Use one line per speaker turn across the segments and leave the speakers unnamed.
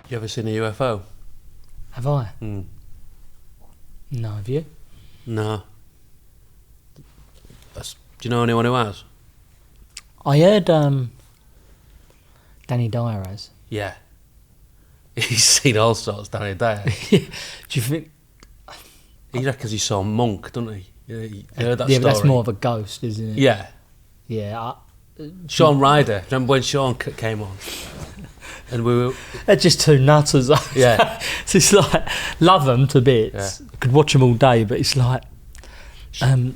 You ever seen a UFO?
Have I? No, have you?
No. Do you know anyone who has?
I heard Danny Diara has.
Yeah. He's seen all sorts, Danny Dyer.
Do you think...
He reckons he saw Monk, doesn't he? You heard that
Yeah,
story?
but that's more of a ghost, isn't it?
Yeah.
Yeah.
Sean Ryder. Remember when Sean came on? And we were...
They're just two nutters.
Yeah.
So it's like, love them to bits.
Yeah.
Could watch them all day, but it's like...
Sean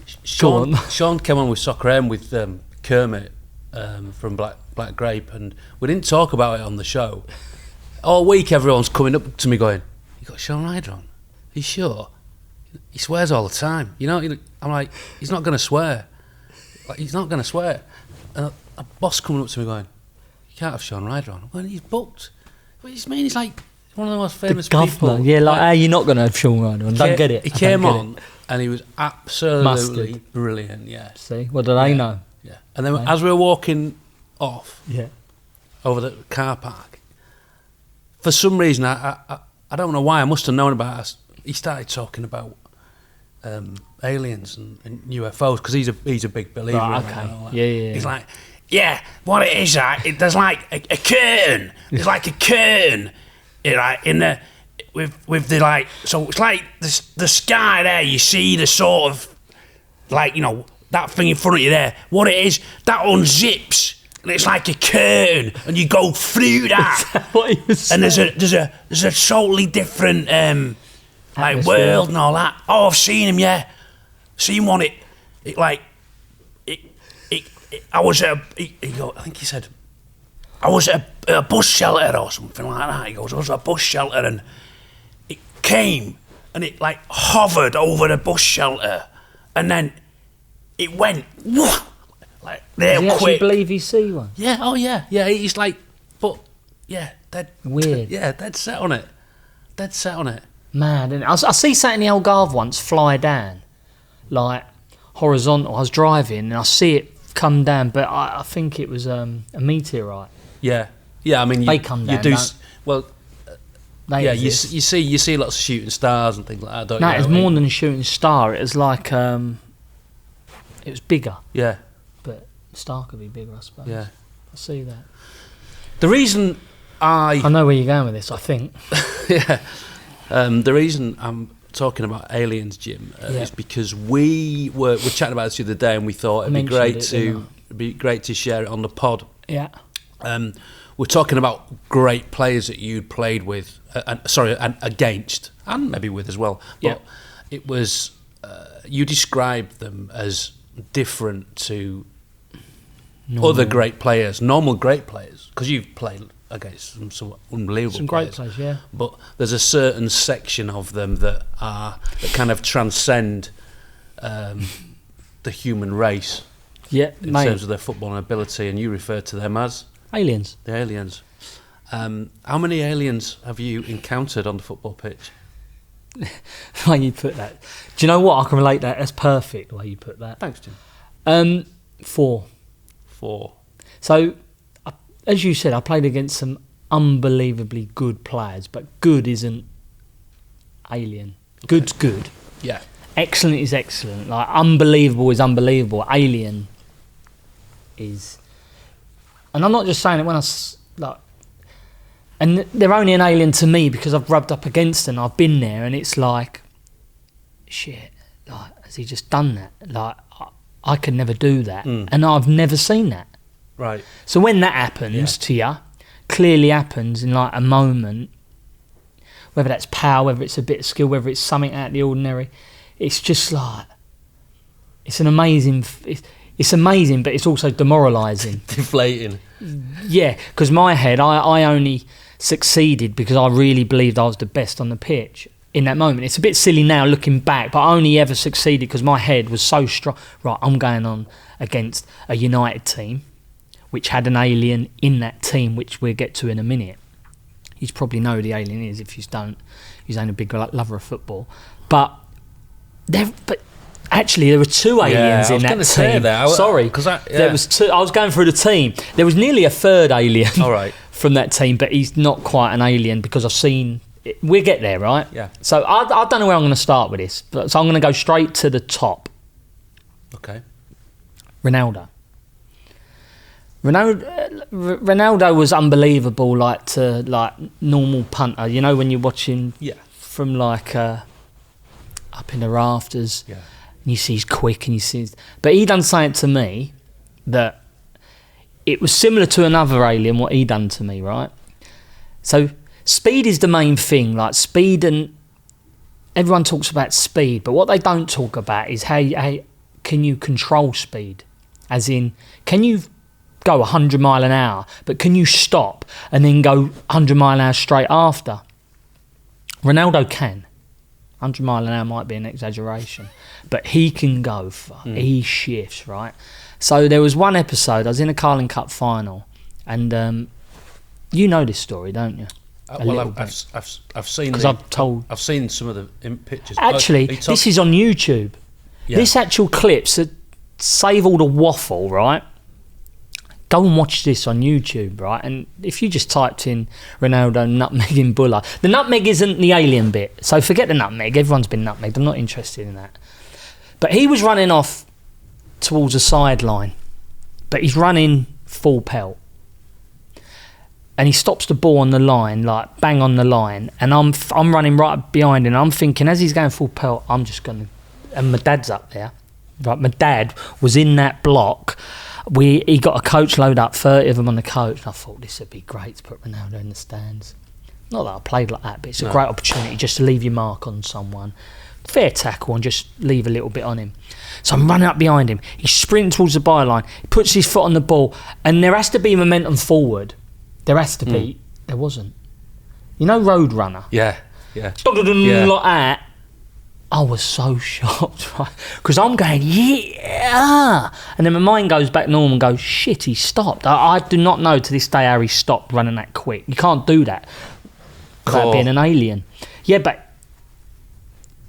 came on with Soccer M with Kermit from Black Grape, and we didn't talk about it on the show. All week everyone's coming up to me going, "You got Sean Ryder on? Are you sure? He swears all the time." You know, I'm like, he's not going to swear. Like, he's not going to swear. And a boss coming up to me going, "You can't have Sean Ryder on." Well, he's booked. What does he mean? He's like one of the most famous people.
Yeah, like, hey, you're not going to have Sean Ryder on. Don't get it.
He came on and he was absolutely brilliant, yeah.
See, what do they know?
Yeah. And then as we were walking off over the car park, for some reason, I don't know why, I must have known about us. He started talking about aliens and UFOs, because he's a big believer.
Right, okay. Yeah.
He's like, yeah, what it is, there's like a curtain. There's like a curtain, right, in the with the like. So it's like the sky there. You see the sort of like, you know, that thing in front of you there. What it is, that unzips. And it's like a curtain, and you go through that.
What he was saying?
And there's a totally different like world and all that. Oh, I've seen him, yeah. Seen one. I was at I think he said, I was at a bus shelter or something like that. He goes, I was at a bus shelter, and it came and it like hovered over the bus shelter, and then it went whoosh, like real
Does he
quick.
actually believe he see one?
Yeah, oh yeah. He's like, but yeah, dead
weird.
Yeah, dead set on it.
Mad, and I see something in the Algarve once fly down, like horizontal. I was driving and I see it come down, but I think it was a meteorite.
Yeah. I mean,
they come down.
You do you see lots of shooting stars and things like that. Don't you?
No, it's more than a shooting star. It was like it was bigger.
Yeah,
but star could be bigger, I suppose.
Yeah,
I see that.
The reason I
know where you're going with this. I think.
Yeah. The reason I'm talking about aliens, Jim, is because we were chatting about this the other day, and we thought it'd be great to share it on the pod.
Yeah.
We're talking about great players that you'd played with, and against, and maybe with as well. But it was you described them as different to other great players, normal great players, because you've played against some unbelievable
great
players,
yeah.
But there's a certain section of them that kind of transcend the human race.
Yeah,
in terms of their footballing ability, and you refer to them as
aliens.
The aliens. How many aliens have you encountered on the football pitch?
The way you put that. Do you know what? I can relate that. That's perfect the way you put that.
Thanks, Jim.
4.
4.
So, as you said, I played against some unbelievably good players, but good isn't alien. Good's good.
Yeah.
Excellent is excellent. Like, unbelievable is unbelievable. Alien is... And I'm not just saying it when and they're only an alien to me because I've rubbed up against them. I've been there, and it's like, shit, like, has he just done that? Like, I could never do that. And I've never seen that.
Right.
So when that happens to you, clearly happens in like a moment, whether that's power, whether it's a bit of skill, whether it's something out of the ordinary, it's just like, it's an amazing... It's amazing, but it's also demoralising.
Deflating.
Yeah, because my head, I only succeeded because I really believed I was the best on the pitch in that moment. It's a bit silly now looking back, but I only ever succeeded because my head was so strong. Right, I'm going on against a United team, which had an alien in that team, which we'll get to in a minute. You probably know who the alien is. If you don't, he's only a big lover of football. But actually, there were 2 aliens in that team.
There was
2. I was going through the team. There was nearly a 3rd alien.
All right.
from that team, but he's not quite an alien because I've seen. We'll get there, right?
Yeah.
So I don't know where I'm going to start with this, but so I'm going to go straight to the top.
Okay.
Ronaldo. Ronaldo was unbelievable, like normal punter. You know when you're watching from like up in the rafters, and you see he's quick and but he done something to me that it was similar to another alien. What he done to me, right? So speed is the main thing. Like speed, and everyone talks about speed, but what they don't talk about is how can you control speed? As in, can you go 100 mile an hour, but can you stop and then go 100 mile an hour straight after? Ronaldo can. 100 mile an hour might be an exaggeration, but he can go. He shifts, right? So there was one episode, I was in a Carling Cup final, and you know this story, don't you?
Well, I've seen
because I've
seen some of the pictures.
Actually, this is on YouTube. Yeah. This actual clips, save all the waffle, right? Go and watch this on YouTube, right? And if you just typed in Ronaldo nutmegging Bullard, the nutmeg isn't the alien bit, so forget the nutmeg. Everyone's been nutmegged. I'm not interested in that. But he was running off towards a sideline, but he's running full pelt, and he stops the ball on the line, like bang on the line, and I'm running right behind him. I'm thinking as he's going full pelt, I'm just going to, and my dad's up there. Right, my dad was in that block. He got a coach load up, 30 of them on the coach, and I thought this would be great to put Ronaldo in the stands. Not that I played like that, but it's a great opportunity just to leave your mark on someone. Fair tackle and just leave a little bit on him. So I'm running up behind him. He's sprinting towards the byline. He puts his foot on the ball, and there has to be momentum forward. There has to be. There wasn't. You know Roadrunner?
Yeah.
Like that. I was so shocked, right? Because I'm going, yeah! And then my mind goes back normal and goes, shit, he stopped. I do not know to this day how he stopped running that quick. You can't do that without being an alien. Yeah, but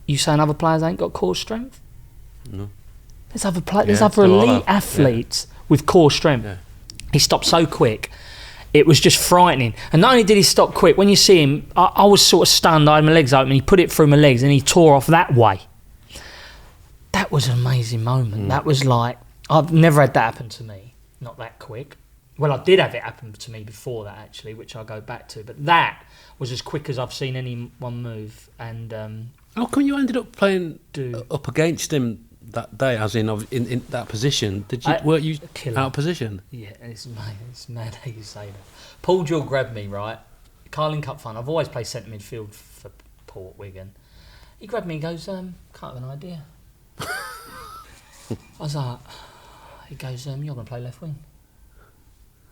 you saying other players ain't got core strength?
No.
There's other elite athletes with core strength. Yeah. He stopped so quick. It was just frightening. And not only did he stop quick, when you see him, I was sort of stunned. I had my legs open. He put it through my legs and he tore off that way. That was an amazing moment. That was like, I've never had that happen to me. Not that quick. Well, I did have it happen to me before that, actually, which I'll go back to. But that was as quick as I've seen anyone move. And
how come you ended up playing up against him that day, as in that position? Were you out of position?
Yeah, it's mad how you say that. Paul Gill grabbed me, right? Carling Cup final. I've always played centre midfield for Port Wigan. He grabbed me and goes, can't have an idea. I was like, he goes, you're going to play left wing?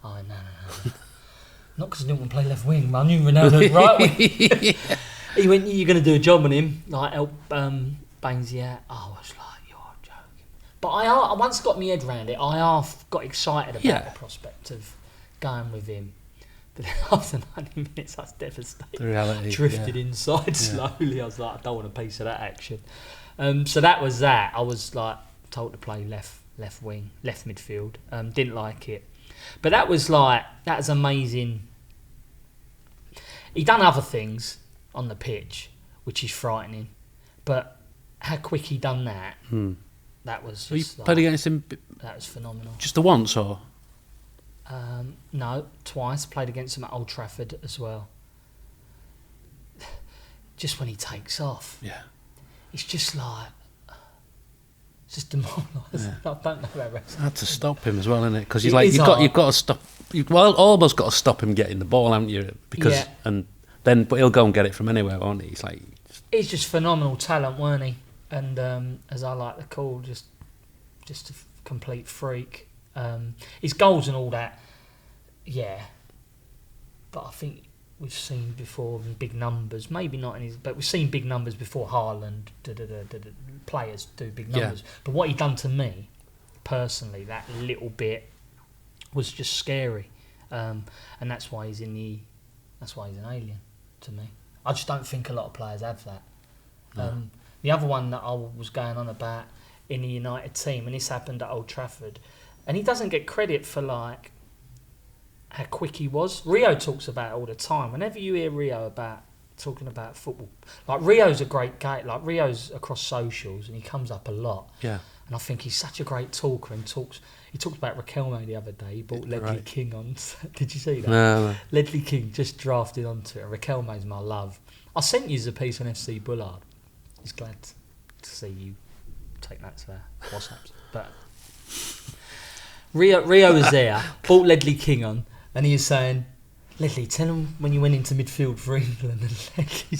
Oh, no. Not because I didn't want to play left wing, but I knew Ronaldo right wing. He went, you're going to do a job on him, like help Bainesy out. I was like, but I once got my head around it. I half got excited about the prospect of going with him. But then after 90 minutes, I was devastated. The reality. Drifted inside slowly. I was like, I don't want a piece of that action. So that was that. I was like told to play left wing, left midfield. Didn't like it. But that was amazing. He done other things on the pitch, which is frightening. But how quick he done that... That was just
you played against him?
That was phenomenal.
Just the once, or?
No, twice. Played against him at Old Trafford as well. Just when he takes off. Yeah. It's just like... It's just demoralising. Yeah. I don't know about wrestling.
I had to stop him as well, innit? Because you've got to stop... You've almost got to stop him getting the ball, haven't you? Because but he'll go and get it from anywhere, won't he?
He's just phenomenal talent, weren't he? And as I like to call, just a complete freak. His goals and all that, but I think we've seen before in big numbers. Maybe not in his, but we've seen big numbers before. Haaland, players do big numbers. Yeah. But what he done to me, personally, that little bit was just scary, and that's why he's an alien to me. I just don't think a lot of players have that. No. The other one that I was going on about in the United team, and this happened at Old Trafford, and he doesn't get credit for how quick he was. Rio talks about it all the time. Whenever you hear Rio talking about football, like Rio's a great guy. Like Rio's across socials and he comes up a lot.
Yeah.
And I think he's such a great talker and he talked about Riquelme the other day. He brought Ledley King on. Did you see that?
No.
Ledley King just drafted onto it. Riquelme's my love. I sent you a piece on FC Bullard. He's glad to see you take that to WhatsApps. But Rio was there, brought Ledley King on, and he was saying, Ledley, tell him when you went into midfield for England. And Ledley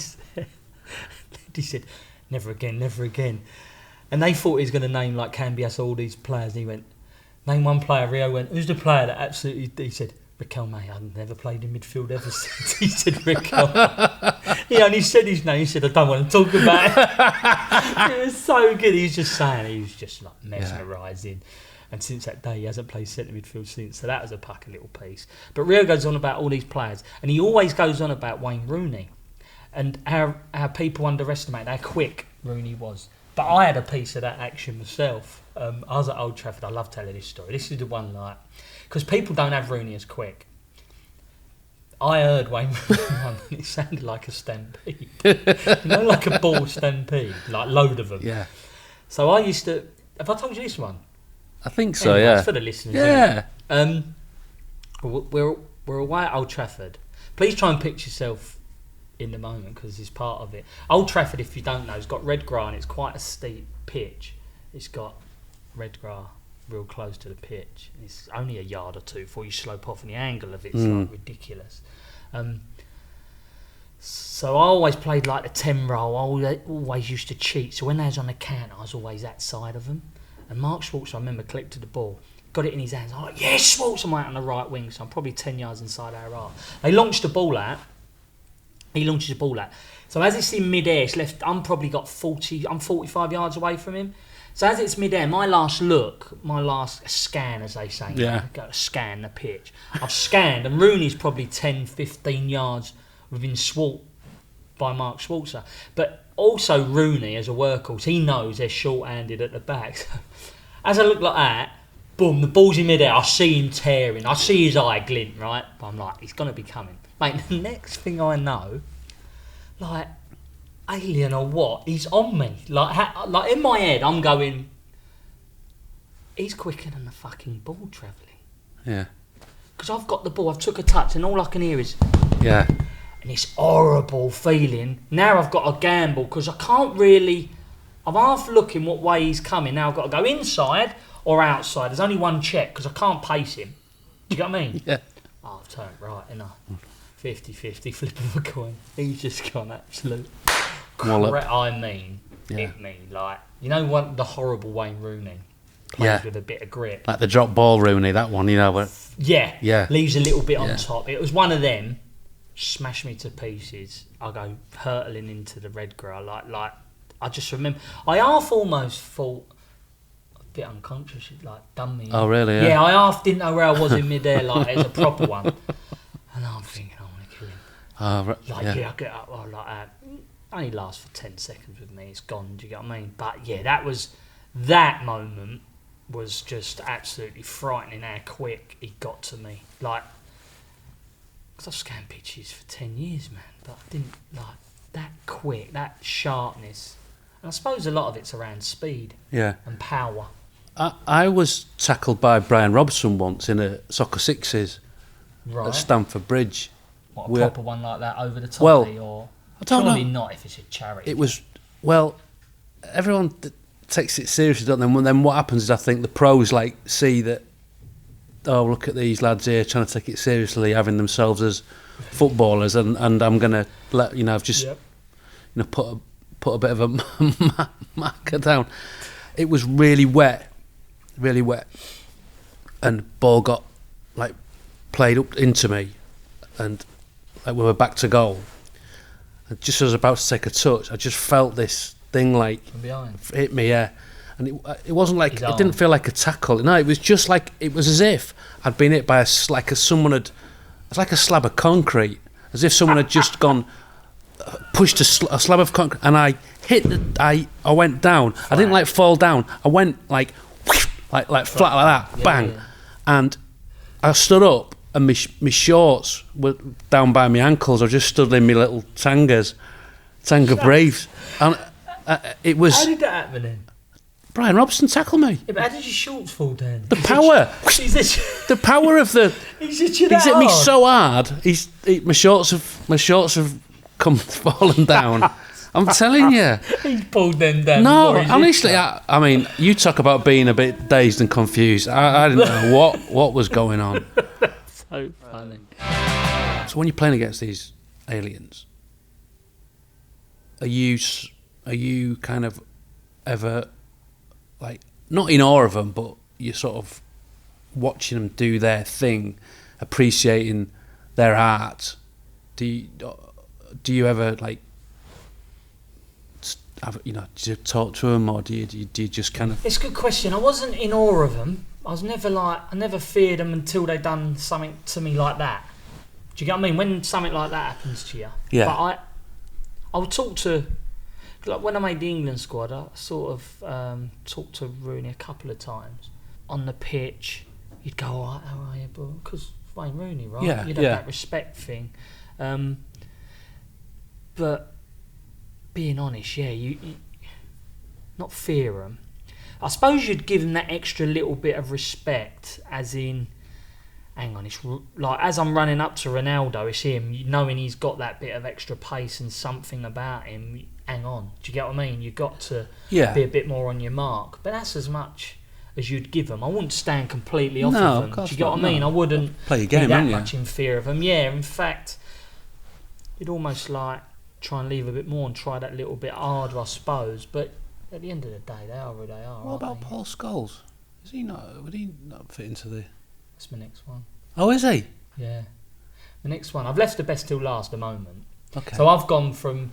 said, never again, never again. And they thought he was going to name like Cambias all these players. And he went, name one player. Rio went, who's the player that absolutely... He said, Riquelme. I've never played in midfield ever since. He said, Riquelme. He only said his name. He said, I don't want to talk about it. It was so good. He was just saying, he was just like mesmerising. And since that day, he hasn't played centre midfield since. So that was a pucker little piece. But Rio goes on about all these players. And he always goes on about Wayne Rooney. And how people underestimate how quick Rooney was. But I had a piece of that action myself. I was at Old Trafford. I love telling this story. This is the one, like... Because people don't have Rooney as quick. I heard Wayne Rooney one and it sounded like a stampede. Like a ball stampede. Like load of them.
Yeah.
So I used to... Have I told you this one?
I think so,
anyway,
yeah.
It's for the listeners.
Yeah.
We're away at Old Trafford. Please try and picture yourself in the moment because it's part of it. Old Trafford, if you don't know, it's got red grass and it's quite a steep pitch. It's got red grass real close to the pitch. It's only a yard or two before you slope off, and the angle of it's like ridiculous. So I always played like the 10 roll. I always used to cheat. So when they was on the counter, I was always that side of them. And Mark Schwartz, I remember, collected the ball, got it in his hands. I'm like, yes, Schwartz! I'm out on the right wing, so I'm probably 10 yards inside our half. They launched the ball out. He launches the ball out. So as it's in mid-air, it's left. I'm 45 yards away from him. So as it's mid-air, my last scan, as they say, go to scan the pitch. I've scanned, and Rooney's probably 10, 15 yards within swat by Mark Schwarzer. But also Rooney, as a workhorse, he knows they're short-handed at the back. So as I look like that, boom, the ball's in mid-air, I see him tearing. I see his eye glint, right? But I'm like, he's going to be coming. Mate, the next thing I know, like, alien or what, he's on me. Like in my head, I'm going, he's quicker than the fucking ball travelling.
Yeah.
Because I've got the ball, I've took a touch, and all I can hear is...
Yeah.
And this horrible feeling. Now I've got to gamble, because I can't really... I'm half looking what way he's coming. Now I've got to go inside or outside. There's only one check, because I can't pace him. Do you get what I mean?
Yeah.
Oh, I've turned right, innit? 50-50, flipping a coin. He's just gone absolute... I mean, hit me. Like, you know what, the horrible Wayne Rooney plays with a bit of grip.
Like the drop ball Rooney, that one, you know. But
yeah. Leaves a little bit on top. It was one of them. Smash me to pieces. I go hurtling into the red grass. Like I just remember. I half almost thought a bit unconscious. It like done me.
Oh really? Yeah.
Yeah, I half didn't know where I was in midair. Like as a proper one. And I'm thinking, I want to kill him. I get up like that. Only lasts for 10 seconds with me. It's gone. Do you get what I mean? But yeah, that moment was just absolutely frightening. How quick he got to me. Like, because I've scanned pitches for 10 years, man. But I didn't like that quick, that sharpness. And I suppose a lot of it's around speed. And power.
I was tackled by Bryan Robson once in a soccer sixes at Stamford Bridge.
What, a proper one like that over the top? Or
I don't
surely
know.
Not if it's a charity.
It was, well, everyone takes it seriously, don't they? And then what happens is I think the pros like see that, oh, look at these lads here trying to take it seriously, having themselves as footballers, and I'm going to let, I've just, put a bit of a marker down. It was really wet, and ball got, like, played up into me, and like we were back to goal. And just as I was about to take a touch, I just felt this thing like
from behind
hit me, and it wasn't like, it didn't feel like a tackle. No, it was just like, it was as if I'd been hit by it's like a slab of concrete, as if someone had just gone pushed a slab of concrete, and I hit I went down. Flat. I didn't like fall down. I went like flat like that, bang, and I stood up. and my shorts were down by my ankles. I just stood in my little Tanga briefs, and it was.
How did that happen then?
Bryan Robson tackled me.
Yeah, but how did your shorts fall down?
The power, the power of the.
He's hit
me so hard. My shorts have come fallen down. I'm telling you.
He's pulled them down.
No, honestly, I mean, you talk about being a bit dazed and confused. I didn't know what was going on.
So funny.
So when you're playing against these aliens, are you kind of ever like not in awe of them, but you're sort of watching them do their thing, appreciating their art? Do you ever like? Do you talk to them, or do you just kind of?
It's a good question. I wasn't in awe of them. I never feared them until they done something to me like that. Do you get what I mean? When something like that happens to you,
yeah.
But I would talk to, like when I made the England squad, I sort of talked to Rooney a couple of times on the pitch. You'd go, all right, how are you, bro? Because Wayne Rooney, right?
Yeah,
You'd have that respect thing, but. Being honest, yeah, you not fear them. I suppose you'd give them that extra little bit of respect, as in, hang on, it's like as I'm running up to Ronaldo, it's him, knowing he's got that bit of extra pace and something about him. Hang on, do you get what I mean? You've got to be a bit more on your mark, but that's as much as you'd give them. I wouldn't stand completely off of them. Do you get what I mean? I wouldn't
play your game,
be that much in fear of them. Yeah, in fact, you'd almost like. Try and leave a bit more and try that little bit harder, I suppose. But at the end of the day, they are who they are.
What about Paul Scholes? Would he not fit into the?
That's my next one.
Oh, is he?
Yeah, the next one. I've left the best till last. The moment.
Okay.
So I've gone from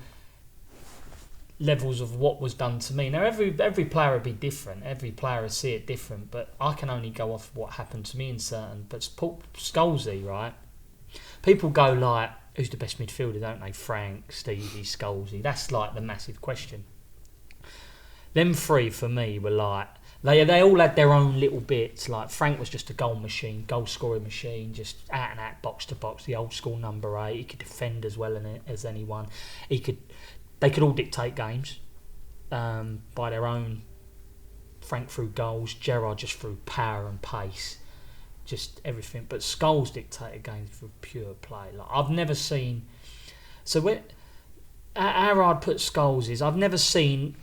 levels of what was done to me. Now every player would be different. Every player would see it different. But I can only go off what happened to me in certain. But Paul Scholesy, right? People go like. Who's the best midfielder, don't they? Frank, Stevie, Scholesy. That's like the massive question. Them three for me were like they all had their own little bits. Like Frank was just a goal scoring machine, just out and out, box to box, the old school number 8. He could defend as well as anyone. They could all dictate games by their own. Frank threw goals, Gerrard just threw power and pace. Just everything, but Scholes dictated games for pure play. Like I've never seen. So how I'd put Scholes is I've never seen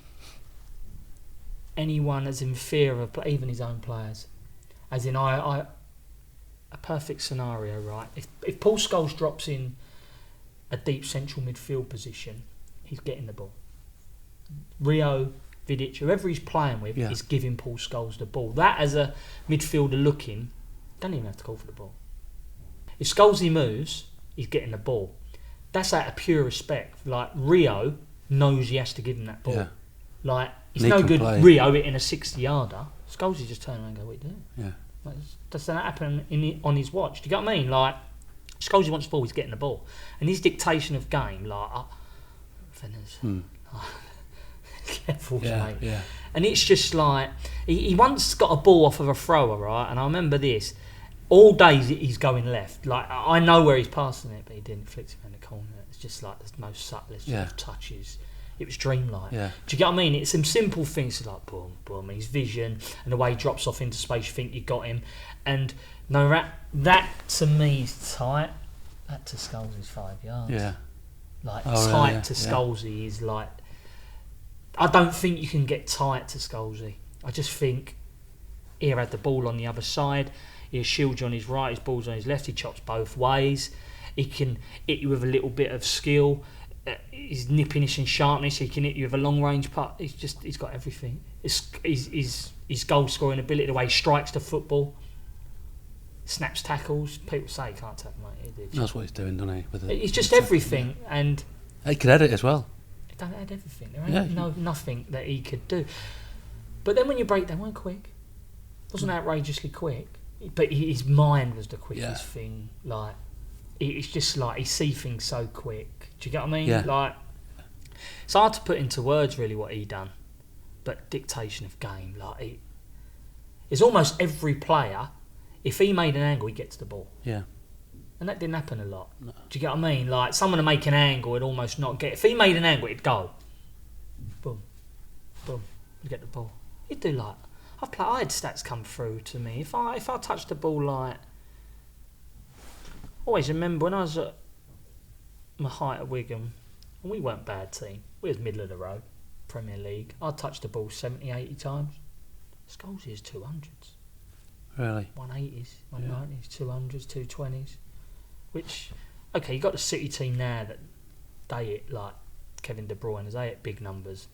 anyone as in fear of even his own players. As in a perfect scenario, right? If Paul Scholes drops in a deep central midfield position, he's getting the ball. Rio, Vidic, whoever he's playing with, is giving Paul Scholes the ball. That as a midfielder looking. Don't even have to call for the ball. If Scholesy moves, he's getting the ball. That's out of pure respect. Like Rio knows he has to give him that ball. Yeah. Like it's no good play. Rio hitting a 60-yarder. Scholesy just turn around and go, "What are you doing?" Yeah. Like, does that happen on his watch? Do you get what I mean? Like Scholesy wants the ball, he's getting the ball, and his dictation of game, like Fenners, careful, mate. Yeah. And it's just like he once got a ball off of a thrower, right? And I remember this. All days he's going left. Like I know where he's passing it, but he didn't flick it around the corner. It's just like there's no subtlest of touches. It was dreamlike. Yeah. Do you get what I mean? It's some simple things like boom, boom, his vision and the way he drops off into space. You think you got him, and no, that to me is tight. That to Scholes is 5 yards. Yeah. Like tight to Scholesy is like. I don't think you can get tight to Scholesy. I just think he had the ball on the other side. He shields you on his right, his ball's on his left. He chops both ways. He can hit you with a little bit of skill. His nippiness and sharpness. He can hit you with a long range putt. He's got everything. His goal scoring ability, the way he strikes the football, snaps tackles. People say he can't tackle, mate.
That's what he's doing, doesn't he?
He's just everything, and
he could edit as well.
He done everything. There ain't nothing that he could do. But then when you break down, quick. Wasn't outrageously quick. But his mind was the quickest thing. Like it's just like he sees things so quick. Do you get what I mean? Yeah. Like it's hard to put into words really what he done. But dictation of game, like it's almost every player. If he made an angle, he gets the ball.
Yeah.
And that didn't happen a lot.
No.
Do you get what I mean? Like, someone to make an angle would almost not get... If he made an angle, it'd go. Boom. Boom. You get the ball. You'd do like... I had stats come through to me. If I touched the ball like... Always remember when I was at my height at Wigan, and we weren't a bad team. We was middle of the road, Premier League. I touched the ball 70, 80 times. Scholes is 200s.
Really?
180s, 190s, 200s, 220s. Which, okay, you got the City team now that they hit like Kevin De Bruyne, they hit big numbers.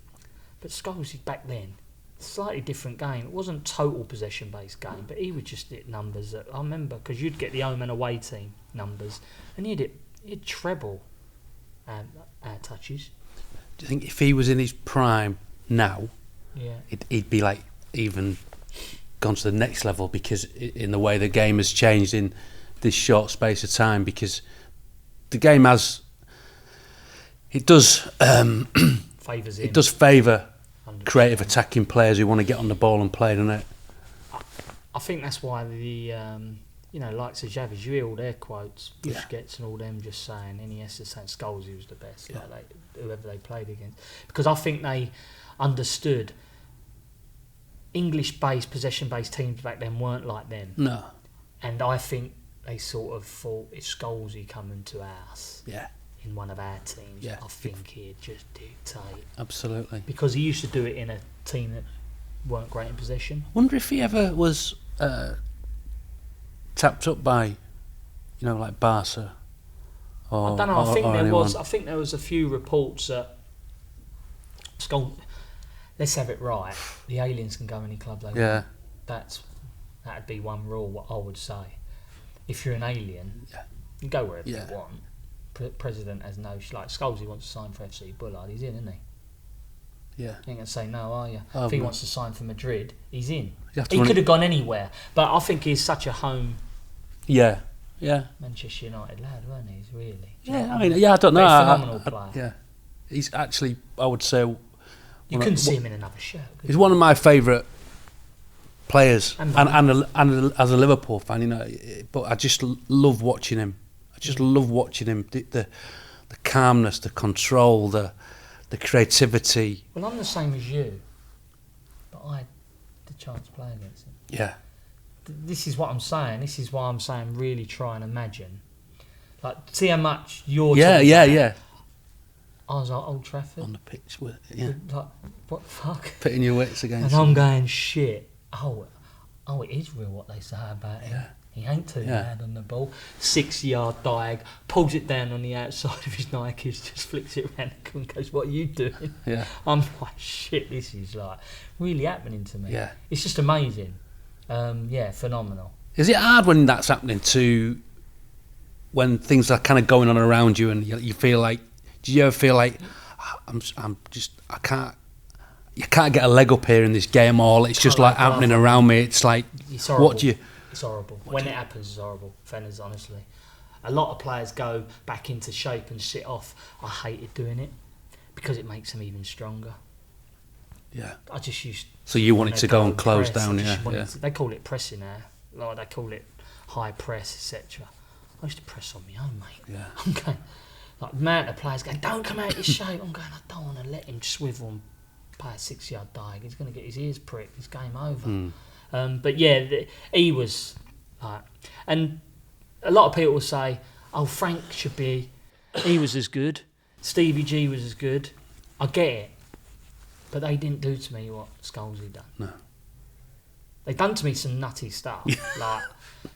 But Scholes is back then, slightly different game. It wasn't total possession based game, but he would just hit numbers that I remember, because you'd get the home and away team numbers, and he'd treble our touches.
Do you think if he was in his prime now,
Yeah.
he'd be like even gone to the next level, because in the way the game has changed in this short space of time, because the game has it does
Favours him.
it does favour
100%.
creative attacking players who want to get on the ball and play, doesn't it?
I think that's why the likes of Xavi, you hear all their quotes, Busquets and all them just saying, Iniesta saying Scholes was the best, whoever they played against, because I think they understood English-based, possession-based teams back then weren't like them.
No.
And I think they sort of thought, if Scholes coming to us in one of our teams, I think he'd just dictate.
Absolutely.
Because he used to do it in a team that weren't great in possession.
Wonder if he ever was tapped up by, like Barca. Or,
I don't know. I think
anyone.
there was a few reports that Scholes. Let's have it right. The aliens can go any club they want. That'd be one rule. What I would say, if you're an alien, you go wherever you want. President has no like Scholes. He wants to sign for FC Bullard. He's in, isn't he?
Yeah.
You ain't gonna say no, are you?
Oh,
if he
no.
wants to sign for Madrid, he's in.
He
He could have gone anywhere, but I think he's such a home.
Yeah.
Manchester United lad, weren't he? He's really.
Yeah, I don't know.
Phenomenal player.
Yeah. He's actually, I would say,
You couldn't see him in another shirt.
he's one of my favourite players, and as a Liverpool fan, but I just love watching him. The calmness, the control, the creativity.
Well, I'm the same as you, but I had the chance to play against him.
Yeah.
This is what I'm saying. This is why I'm saying really try and imagine. Like, see how much you're talking about. I was at Old Trafford.
On the pitch,
Like, what the fuck?
Pitting your wits against
And I'm
him.
going, shit. Oh, it is real what they say about him.
Yeah.
He ain't too bad on the ball. 6-yard diag, pulls it down on the outside of his Nikes, just flicks it around and goes, what are you doing?
Yeah.
I'm like, shit, this is like really happening to me.
Yeah.
It's just amazing. Phenomenal.
Is it hard when that's happening when things are kind of going on around you, and you feel like, do you ever feel like you can't get a leg up here in this game, or it's just like happening around me? It's like,
it's horrible.
what do you?
It's horrible. When it happens, it's horrible. Fenners, honestly. A lot of players go back into shape and sit off. I hated doing it because it makes them even stronger.
Yeah.
I just used.
So you wanted to go and close
press,
down,
They call it pressing now. Like they call it high press, etc. I used to press on my own, mate.
Yeah.
I'm going, like, the amount of players going, don't come out your shape. I'm going, I don't want to let him swivel and play a 6-yard dive. He's going to get his ears pricked. It's game over. But yeah, he was like, and a lot of people will say, oh, Frank he was as good. Stevie G was as good. I get it. But they didn't do to me what Scholes had done.
No.
They done to me some nutty stuff. Like,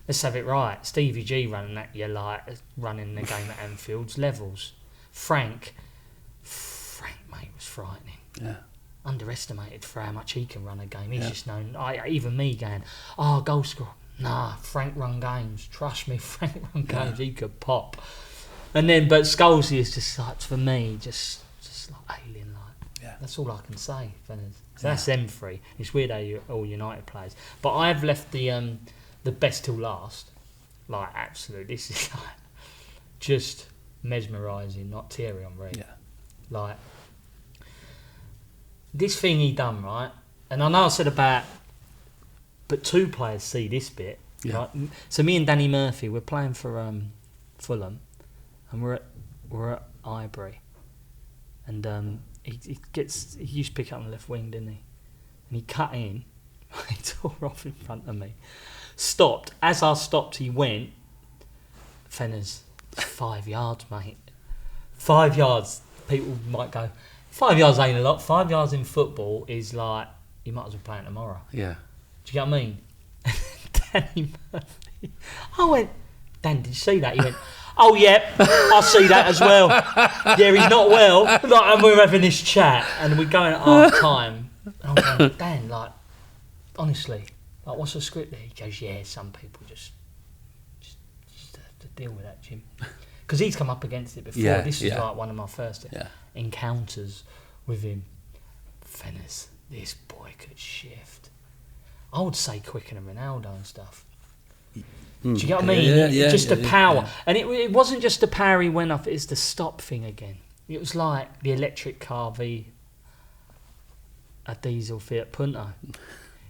let's have it right. Stevie G running at you, like running the game at Anfield's levels. Frank, mate, was frightening.
Yeah.
Underestimated for how much he can run a game. He's just known. Even me going, oh, goal scorer. Nah, Frank run games. Trust me, Frank run games. He could pop. And then, but Scholes is just like, for me, just like alien. That's all I can say. So that's them three. It's weird how you all United players. But I've left the best till last. Like, absolutely, this is like just mesmerising, not Thierry Henry.
Yeah.
Like, this thing he done, right? And I know I said about, but two players see this bit.
Yeah.
Right? So me and Danny Murphy, we're playing for Fulham, and we're at Highbury, and he used to pick up on the left wing, didn't he? And he cut in, he tore off in front of me, stopped. As I stopped, he went. Fenners, 5 yards, mate. 5 yards. People might go, 5 yards ain't a lot. 5 yards in football is like, you might as well play it tomorrow.
Yeah.
Do you get what I mean? Danny Murphy. I went, Dan, did you see that? He went, oh, yeah, I see that as well. Yeah, he's not well. Like, and we're having this chat, and we're going at half time. And I'm going, Dan, like, honestly, like, what's the script there? He goes, yeah, some people just have to deal with that, Jim. Because he's come up against it before.
Yeah,
this is like one of my first
Yeah.
encounters with him. Fenners, this boy could shift. I would say quicker than Ronaldo and stuff. Do you get what I mean? Just the power. Yeah. And it wasn't just the power he went off, it's the stop thing again. It was like the electric car v a diesel Fiat Punto.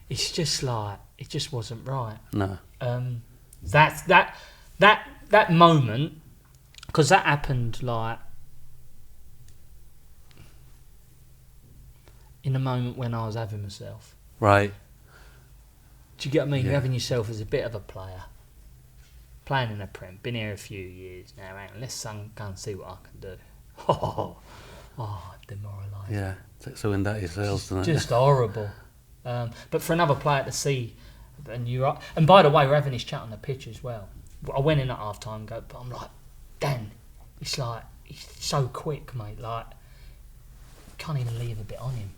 It's just like, it just wasn't right.
No.
That moment, because that happened like in a moment when I was having myself.
Right.
Do you get what I mean? You're having yourself as a bit of a player. Playing in a Prem. Been here a few years now. Hang on, let's go and see what I can do. Demoralising.
Yeah. Takes the wind out of your sails, doesn't it?
Just horrible. But for another player to see, and by the way, we're having this chat on the pitch as well. I went in at half time and but I'm like, Dan, it's like, he's so quick, mate. Like, you can't even leave a bit on him.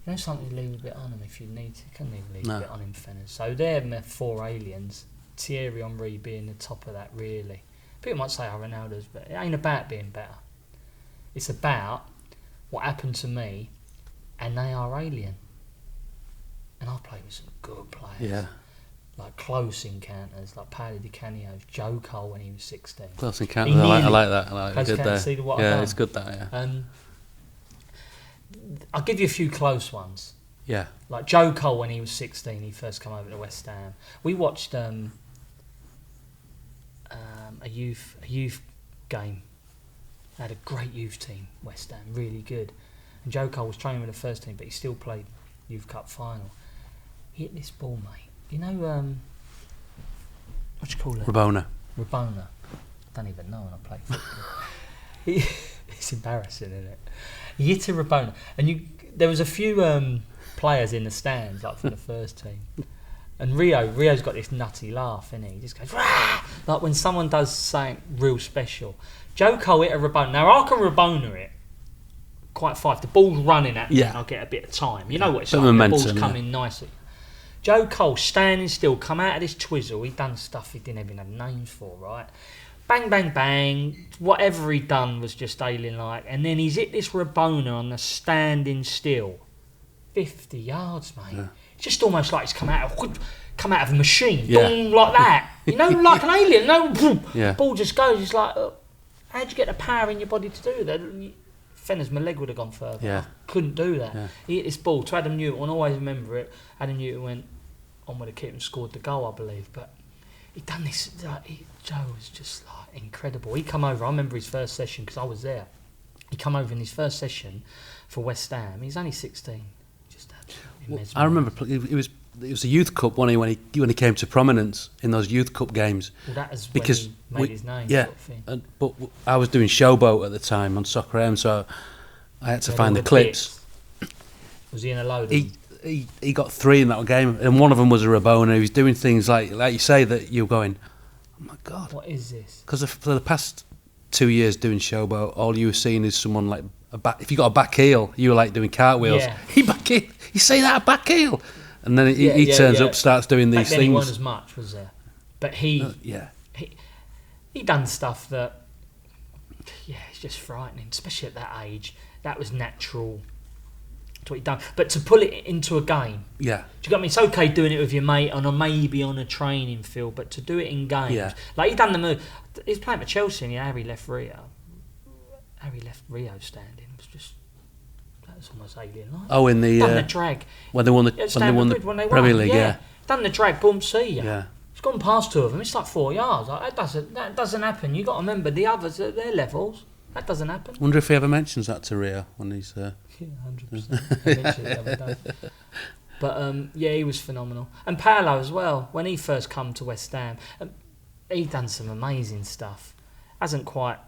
You know something to leave a bit on him if you need to. You can't even leave a bit on him, Fenners. So they're my 4 aliens. Thierry Henry being the top of that, really. People might say, Ronaldo's better. It ain't about being better. It's about what happened to me, and they are alien. And I've played with some good players. Yeah. Like close encounters, like Paolo Di Canio's, Joe Cole when he was 16.
Close encounters, I like that. I like
close
it. Good there.
See what
yeah, it's good that, yeah.
I'll give you a few close ones.
Yeah.
Like Joe Cole when he was 16, he first came over to West Ham. We watched a youth game. They had a great youth team, West Ham, really good. And Joe Cole was training with the first team, but he still played Youth Cup final. He hit this ball, mate. You know, what do you call it?
Rabona.
I don't even know when I play football. It's embarrassing, isn't it? He hit a Rabona. And there was a few players in the stands, like from the first team. And Rio's got this nutty laugh, innit? He just goes, rah! Like when someone does something real special. Joe Cole hit a Rabona. Now, I can Rabona it quite far. If the ball's running at me, I'll get a bit of time. You know what it's like, the ball's coming nicely. Joe Cole, standing still, come out of this twizzle. He'd done stuff he didn't even have names for, right? Bang, bang, bang. Whatever he'd done was just alien-like. And then he's hit this Rabona on the standing still. 50 yards, mate. Yeah. It's just almost like he's come out of a machine. Boom, like that. You know, like an alien. No, ball just goes. It's like, how'd you get the power in your body to do that? Fenners, my leg would have gone further. Yeah. I couldn't do that. Yeah. He hit this ball to Adam Newton. I always remember it. Adam Newton went on with the kick and scored the goal, I believe. But he'd done this. Joe was just like incredible. He come over. I remember his first session because I was there. He come over in his first session for West Ham. He's only 16. Just mesmerised. I remember
it was a youth cup when he came to prominence in those youth cup games.
Well, that is because when he made his name.
Yeah,
sort of thing.
But I was doing Showboat at the time on Soccer AM, so I had to find the clips.
Bits. Was he in a load?
He got 3 in that game, and one of them was a Rabona. He was doing things like you say that you're going, oh my God,
what is this?
Because for the past 2 years doing Showboat, all you were seeing is someone like if you got a back heel, you were like doing cartwheels. Yeah. You say that, a back heel. And then he turns up, starts doing these things.
He wasn't as much, was there? But he done stuff that, it's just frightening, especially at that age. That was natural to what he'd done. But to pull it into a game, do you get me? It's okay doing it with your mate and maybe on a training field, but to do it in games, like he done the move. He was playing for Chelsea and Harry left Rio standing. It was just. It's almost alien-like.
Oh, in the
done the drag
when they won the Premier League,
done the drag. Boom, see ya.
Yeah,
gone past 2 of them. It's like 4 yards. Like, that doesn't happen. You got to remember the others at their levels. That doesn't happen.
Wonder if he ever mentions that to Rio when he's.
Yeah, 100%. Eventually, the other day. But yeah, he was phenomenal. And Paolo as well. When he first come to West Ham, he done some amazing stuff. Hasn't quite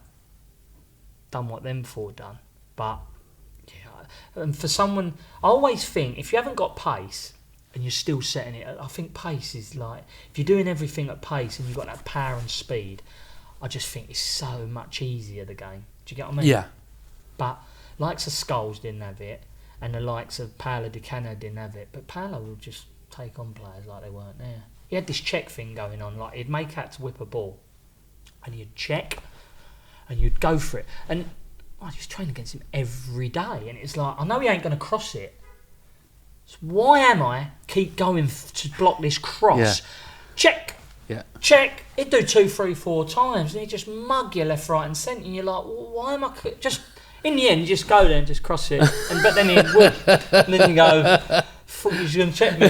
done what them four done, but yeah. And for someone, I always think if you haven't got pace and you're still setting it, I think pace is like, if you're doing everything at pace and you've got that power and speed, I just think it's so much easier, the game. Do you get what I mean?
Yeah.
But likes of Scholes didn't have it, and the likes of Paolo Di Canio didn't have it, but Paolo would just take on players like they weren't there. He had this check thing going on, like he'd make out to whip a ball and you'd check and you'd go for it, and I was training against him every day, and it's like, I know he ain't going to cross it, so why am I keep going to block this cross?
Yeah.
Check.
Yeah.
Check. He'd do 2, 3, 4 times and he'd just mug you left, right and centre, and you're like, well, why am I just, in the end you just go there and just cross it, but then he'd whoop, and then you go, thought you was going to check me,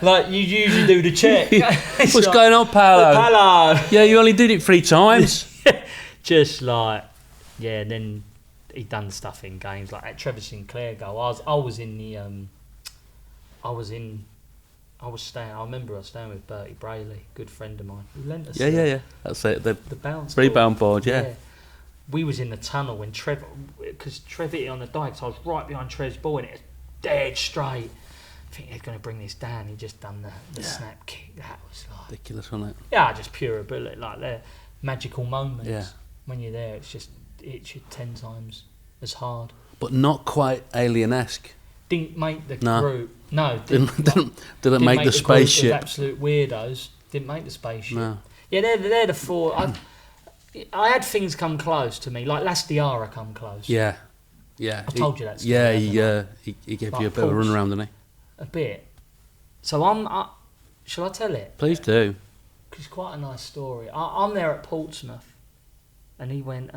like you usually do the check.
What's like, going on, Paolo?
Paolo.
Yeah, you only did it 3 times.
Just like, yeah, then he'd done stuff in games like at Trevor Sinclair goal. I was staying, I remember I was staying with Bertie Brayley, good friend of mine, who lent us
Yeah. That's it. The
bounce
rebound board, yeah.
We was in the tunnel when Trevor, because Trevor hit it on the dike, so I was right behind Trev's ball and it was dead straight. I think they're going to bring this down. He just done the snap kick. That was like
ridiculous, wasn't it?
Yeah, just pure ability, like they're magical moments.
Yeah.
When you're there, it's just hits you 10 times as hard.
But not quite alien-esque.
Didn't make the group. No,
didn't make the
spaceship.
spaceship.
Absolute weirdos. Didn't make the spaceship.
No.
Yeah, they're the four. I had things come close to me, like Last Diara come close.
Yeah.
I told you that story.
Yeah, he gave
like
you a bit of a run around, didn't he?
A bit. So shall I tell it?
Please do.
Because it's quite a nice story. I'm there at Portsmouth, and he went.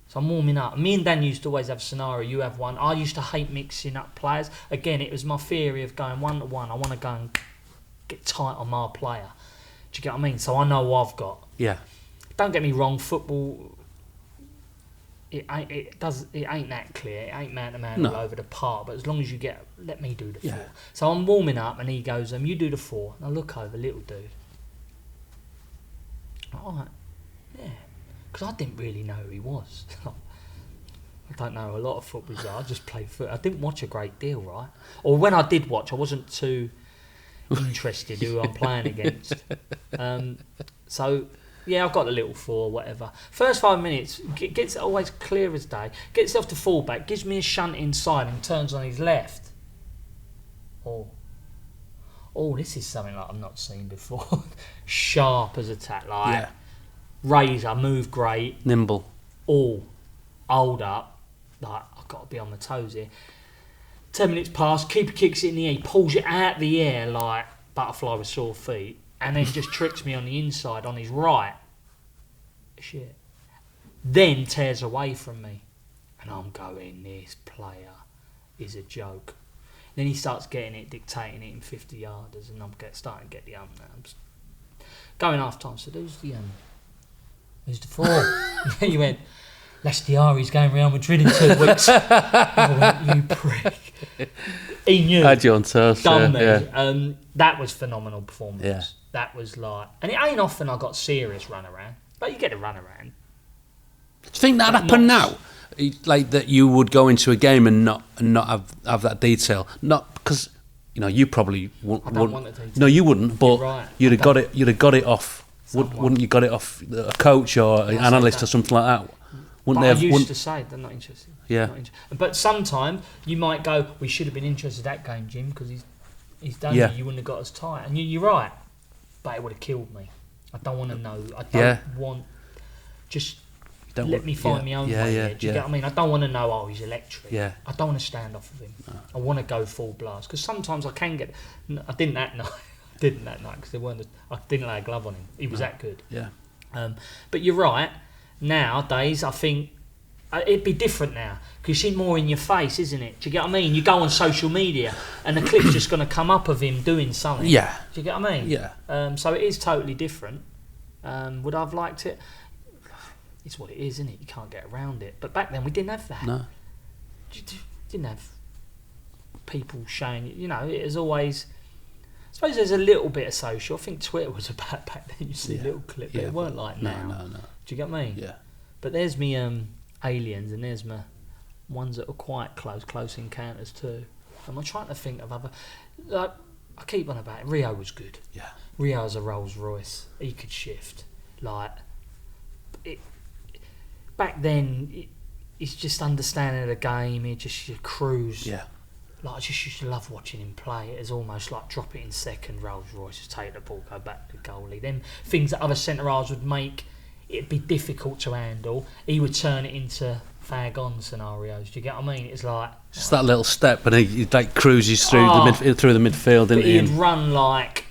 So I'm warming up. Me and Dan used to always have a scenario. You have one. I used to hate mixing up players. Again, it was my theory of going 1-to-1. I want to go and get tight on my player. Do you get what I mean? So I know what I've got.
Yeah.
Don't get me wrong. Football. It ain't that clear. It ain't man to man all over the park. But as long as you let me do the 4. So I'm warming up, and he goes, "You do the 4." And I look over, little dude. All right, yeah. Because I didn't really know who he was. I don't know a lot of footballers. I just played football. I didn't watch a great deal, right? Or when I did watch, I wasn't too interested who I'm playing against. So, yeah, I've got the little 4, whatever. First 5 minutes, gets always clear as day. Gets off to fullback, gives me a shunt inside and turns on his left. Oh, this is something like I've not seen before. Sharp as attack, like razor, move great.
Nimble.
Hold up. Like, I've got to be on my toes here. 10 minutes pass, keeper kicks it in the air, pulls it out the air like butterfly with sore feet, and then just tricks me on the inside on his right. Shit. Then tears away from me. And I'm going, this player is a joke. Then he starts getting it, dictating it in 50 yarders, and I'm starting to get the now. Going half time, so who's the 4? He went, Last Diara's going Real Madrid in 2 weeks. I went, you prick. He knew.
Had you on toast.
Done me. That was phenomenal performance.
Yeah.
That was like, and it ain't often I got serious run around, but you get a run around.
Do you think that happened now? Like that you would go into a game and not have that detail? Not because you probably wouldn't.
I don't want the detail.
No, you wouldn't. But
right.
you'd have got it. You'd have got it off. Wouldn't you got it off a coach or an analyst or something like that? Wouldn't
but
they?
I used to say they're not interested.
Yeah.
But sometimes you might go, we should have been interested in that game, Jim, because he's done it. You wouldn't have got us tight, and you're right. But it would have killed me. I don't want to know. I don't want. Just. Let me find my own way there. Do you get what I mean? I don't want to know, he's electric.
Yeah.
I don't want to stand off of him. No. I want to go full blast. Because sometimes I can get... I didn't that night. Because I didn't lay a glove on him. He was that good.
Yeah.
But you're right. Nowadays, I think it'd be different now because she's more in your face, isn't it? Do you get what I mean? You go on social media and the clip's just going to come up of him doing something.
Yeah.
Do you get what I mean?
Yeah.
So it is totally different. Would I have liked it? It's what it is, isn't it? You can't get around it. But back then we didn't have that.
No.
You didn't have people showing it. You know, it was always... I suppose there's a little bit of social. I think Twitter was about back then. You see a little clip, but it weren't like now.
No.
Do you get what I mean?
Yeah.
But there's me aliens, and there's my ones that are quite close encounters too. And I'm trying to think of other... Like, I keep on about it. Rio was good.
Yeah.
Rio's a Rolls Royce. He could shift. Like, back then, he's just understanding the game. He just cruise.
Yeah.
Like, I just used to love watching him play. It was almost like drop it in second, Rolls Royce, just take the ball, go back to the goalie. Them things that other centre halves would make it'd be difficult to handle. He would turn it into fag on scenarios. Do you get what I mean? It's like
just that little step, and he like cruises through through the midfield.
But he'd run like.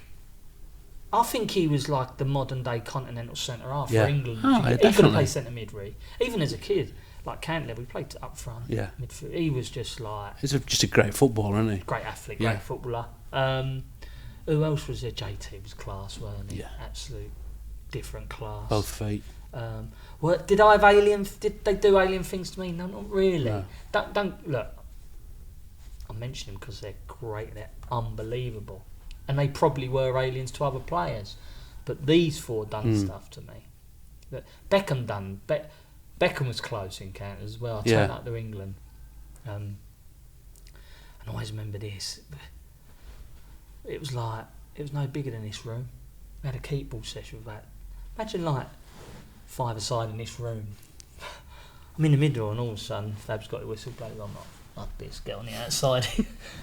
I think he was like the modern day continental centre half for England. He could have played centre mid, really. Even as a kid. Like Cantler, we played up front. Yeah. Midfield. He was just like...
He's just a great footballer, isn't he?
Great athlete, great footballer. Who else was there? JT was class, weren't he? Yeah. Absolute different class.
Both feet.
Did I have alien... Did they do alien things to me? No, not really. No. Don't look, I mention them because they're great, they're unbelievable. And they probably were aliens to other players. But these four done stuff to me. That Beckham done... Beckham was close in counter as well. I turned up to England. And I always remember this. It was like, it was no bigger than this room. We had a keep ball session with that. Imagine like 5-a-side in this room. I'm in the middle and all of a sudden Fab's got the whistle blows. I'm like this, get on the outside.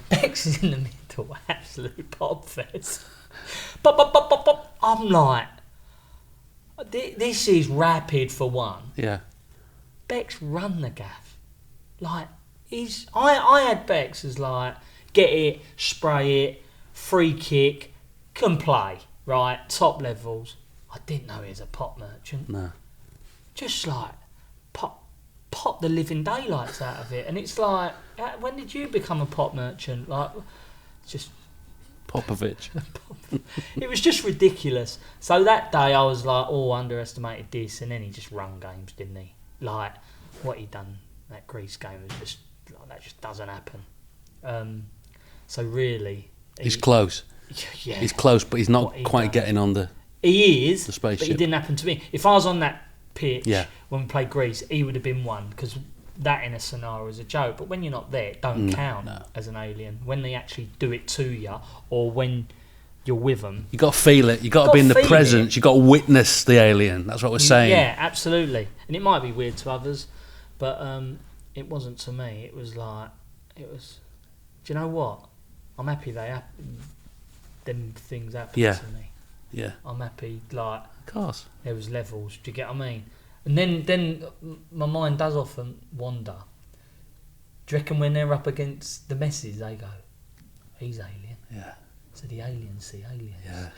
Bex is in the middle, absolute pop fest. Pop. I'm like, this is rapid for one.
Yeah.
Bex run the gaff. Like, I had Bex as like, get it, spray it, free kick, can play, right? Top levels. I didn't know he was a pop merchant.
No.
Just like, pop the living daylights out of it. And it's like, when did you become a pop merchant? Like, just...
Popovich.
It was just ridiculous. So that day I was like, underestimated this. And then he just run games, didn't he? Like, what he done that Greece game was just like, that just doesn't happen. So really,
he's close.
Yeah,
he's close, but he's not quite getting on the.
He is,
the spaceship.
But it didn't happen to me. If I was on that pitch when we played Greece, he would have been one because that in a scenario is a joke. But when you're not there, it don't count as an alien. When they actually do it to you, or when you're with them,
you got to feel it. You got to be in the presence. You got to witness the alien. That's what we're saying.
Yeah, absolutely. And it might be weird to others, but it wasn't to me. It was like, do you know what? I'm happy them things happened to me.
Yeah.
I'm happy, like...
Of course.
There was levels, do you get what I mean? And then my mind does often wander. Do you reckon when they're up against the Messis, they go, he's alien?
Yeah.
So the aliens see aliens.
Yeah.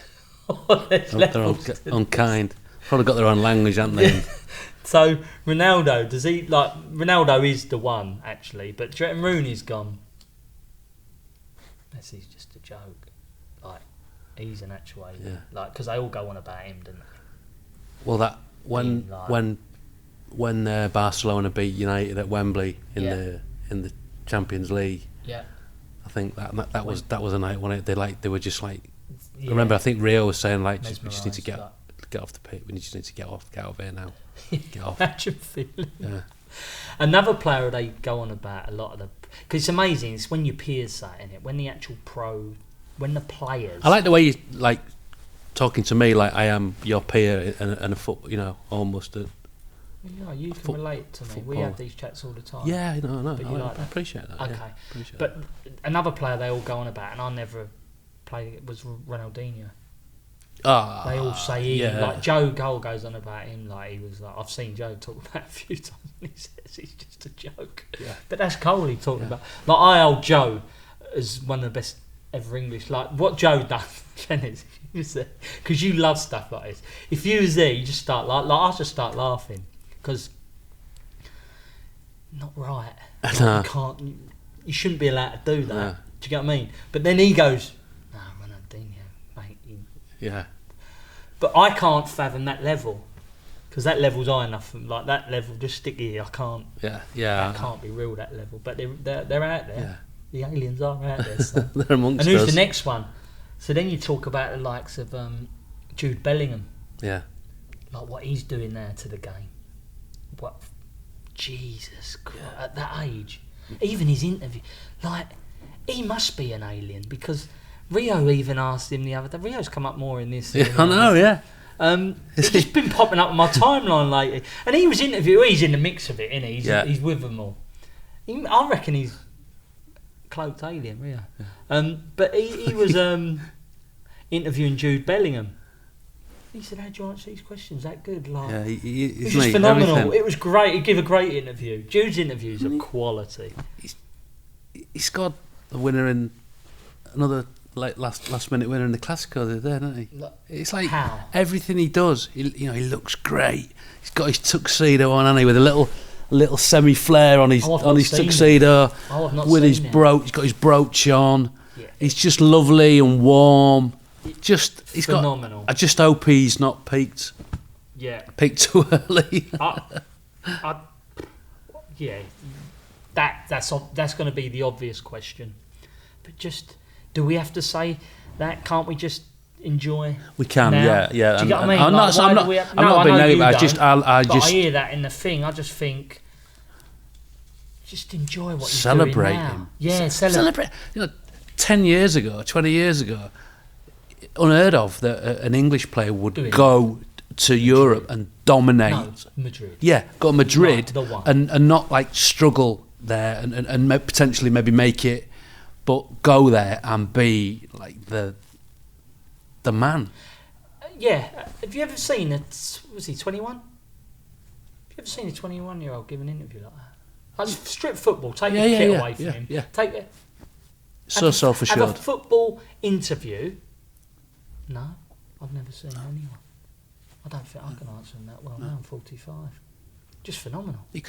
They're unkind. Probably got their own language, haven't they?
So Ronaldo, Ronaldo is the one, actually, but do you reckon Rooney's gone? Messi's just a joke. Like, he's an actual alien. Yeah. Like, because they all go on about him, don't they?
Well, that when Barcelona beat United at Wembley in the Champions League.
Yeah.
I think that was a night when they were just like. I remember, I think Rio was saying like, we just need to get off the pitch. We just need to get out of here now. Get off.
Imagine feeling.
Yeah.
Another player they go on about a lot of because it's amazing. It's when your peers say it, innit? When the actual when the players.
I like the way you like talking to me like I am your peer and a foot. Almost a.
Yeah, you can relate to me. Football. We have these chats all the time.
Yeah, no. I appreciate that.
Okay, but another player they all go on about, and I never played it, was Ronaldinho. They all say him. Like Joe Cole goes on about him. Like he was like, I've seen Joe talk about it a few times. And he says he's just a joke. Yeah. But that's Cole he talking about. Like I hold Joe as one of the best ever English. Like what Joe done, Fenners, because you love stuff like this. If you was there, you just start I just start laughing because not right.
No.
You can't. You shouldn't be allowed to do that.
No.
Do you get what I mean? But then he goes, "No, Ronaldinho, mate."
Yeah.
But I can't fathom that level, because that level's high enough. Like that level, just stick here. I can't.
Yeah. Yeah.
That can't be real. That level. But they're out there.
Yeah.
The aliens are out there. So.
They're amongst
And who's
us.
the next one? So then you talk about the likes of Jude Bellingham.
Yeah.
Like what he's doing there to the game. What? Jesus Christ. At that age. Even his interview. Like, he must be an alien, because Rio even asked him the other day. Rio's come up more in this.
Yeah, I know, yeah.
It's just been popping up on my timeline lately. And he was interviewed. He's in the mix of it, isn't he? He's with them all. I reckon he's cloaked alien, Rio. Yeah. But he was interviewing Jude Bellingham. He said, "How'd you answer these questions? That good?" Like,
Yeah,
it's just phenomenal.
Everything.
It was great. He gave a great interview. Jude's interviews are quality.
He scored a winner in another last minute winner in the Classico the other day, didn't he? It's like
How?
everything he does. He looks great. He's got his tuxedo on, hasn't he, with a little semi flare on his tuxedo, with his brooch. He's got his brooch on. Yeah. He's just lovely and warm. He's
phenomenal.
I just hope he's not peaked.
Yeah.
Peaked too early.
Yeah. That's going to be the obvious question. But just, do we have to say that? Can't we just enjoy?
We can,
now?
yeah.
Do you get what I mean?
I'm not being negative. I
hear that in the thing. I just think, just enjoy what you're
celebrate
doing now.
him.
Yeah, celebrate.
10 years ago, 20 years ago, unheard of that an English player would go to Europe and dominate.
No, Madrid.
Yeah, go to Madrid
The one.
and not like struggle there and potentially maybe make it, but go there and be like the man.
Yeah. Have you ever seen it? Was he 21? Have you ever seen a 21-year-old give an interview like that? Like strip football. Take the kit away from him.
Yeah.
Take it.
So self-assured.
Have a football interview. No, I've never seen anyone. I don't think I can answer them that well. Now I'm 45. Just phenomenal.
He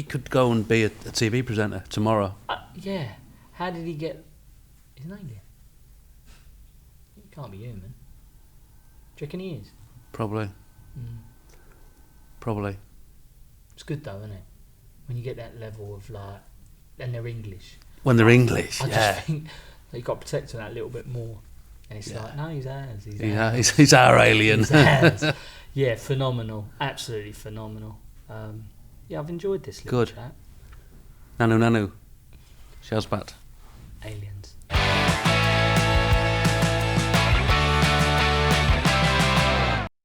could go and be a TV presenter tomorrow.
Yeah. How did he get? He's an alien. He can't be human. Do you reckon he is?
Probably. Probably.
It's good though, isn't it? When you get that level of like, and they're English.
When they're English,
I just think that you got to protect that a little bit more. And it's like, no, he's ours.
He's our alien.
He's ours. Yeah, phenomenal. Absolutely phenomenal. Yeah, I've enjoyed this little chat.
Nanu. Shazbat.
Alien.